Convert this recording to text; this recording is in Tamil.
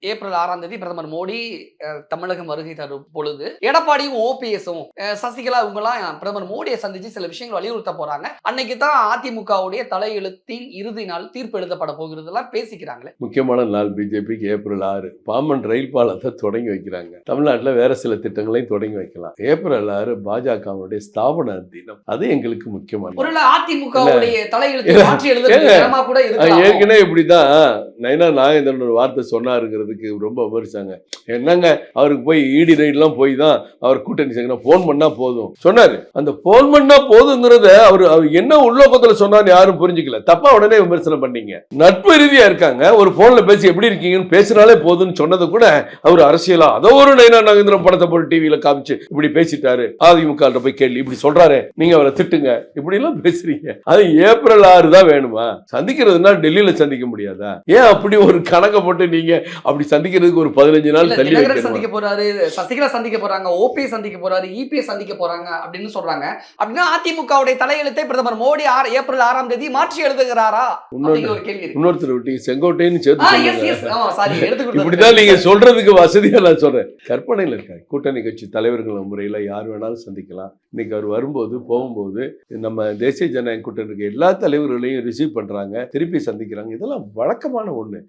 ஏப்ரல் 6ஆம் தேதி பிரதமர் மோடி தமிழகம் வருகை தரும் பொழுது எடப்பாடியும் ஓபிஎஸும் சசிகலா இவங்கலாம் பிரதமர் மோடியை சந்திச்சு சில விஷயங்கள் வலியுறுத்த போறாங்க. அன்னைக்கு தான் அதிமுகவுடைய தலையெழுத்தின் இறுதி நாள் தீர்ப்பு எழுதப்பட போகிறதெல்லாம் பேசிக்கிறாங்களே. முக்கியமான நாள் பிஜேபிக்கு ஏப்ரல் 6 பாம்பன் ரயில் பாலத்தை தொடங்கி வைக்கிறாங்க. தமிழ்நாட்டில் வேற சில திட்டங்களையும் தொடங்கி வைக்கலாம். ஏப்ரல் 6 பாஜகவுடைய ஸ்தாபன தினம். அது எங்களுக்கு முக்கியமான ஒருவேளை அதிமுகவுடைய தலையெழுத்தை மாற்றி எழுதுறதுக்கு கூட இருக்கலாம். ஏற்கனவே இப்படிதான் நயனா நாகேந்திரன் ஒரு வார்த்தை சொன்னாருங்கிறதுக்கு ரொம்ப விமர்சாங்க. என்னங்க அவருக்கு போய் இடி ரைட்லாம் போய் தான் அவர் கூட்டணி சேர்க்கணும், போன் பண்ணா போதும் சொன்னாரு. அந்த போன் பண்ணா போதுங்கிறத அவர் என்ன உள்நோக்கத்துல சொன்னான்னு யாரும் புரிஞ்சுக்கல. தப்பா உடனே விமர்சனம் பண்ணீங்க. நட்பு ரீதியா இருக்காங்க, ஒரு போன்ல பேசி எப்படி இருக்கீங்கன்னு பேசினாலே போதும்னு சொன்னது கூட அவர் அரசியலா அதோ ஒரு நயனா நாகேந்திரன் படத்தை போட்டு டிவியில காமிச்சு இப்படி பேசிட்டாரு, அதிமுக போய் கேள்வி இப்படி சொல்றாரு, நீங்க அவரை திட்டுங்க, இப்படி எல்லாம் பேசுறீங்க. அது ஏப்ரல் 6 தான் வேணுமா? சந்திக்கிறதுனா டெல்லியில சந்திக்க முடியாதா? ஏன் அப்படி ஒரு கணக்கை போட்டு நீங்க அப்படி சந்திக்கிறதுக்கு ஒரு 15 நாள் தள்ளி சந்திக்க போறாரு, சசிகலா சந்திக்க போறாங்க, ஓபிஎஸ் சந்திக்க போறாரு, இபிஎஸ் சந்திக்க போறாங்க அப்படின்னு சொல்றாங்க. அப்படின்னா அதிமுகவுடைய தலையெழுத்தை பிரதமர் மோடி ஏப்ரல் 6ஆம் தேதி மாற்றி எழுதுகிறாரா? ஒரு கேள்வி. இன்னொருத்தர் விட்டீங்க, செங்கோட்டைன்னு சேர்த்து. இப்படிதான் நீங்க சொல்றதுக்கு வசதியா நான் சொல்றேன். கற்பனையில் இருக்காங்க. கூட்டணி கட்சி தலைவர்கள் முறையில யார் வேணாலும் சந்திக்கலாம். இன்னைக்கு அவர் வரும்போது போகும்போது நம்ம தேசிய ஜனநாயக கூட்டணி எல்லா தலைவர்களையும் ரிசீவ் பண்றாங்க, திருப்பி சந்திக்கிறாங்க. இதெல்லாம் வழக்கமான ஒண்ணு.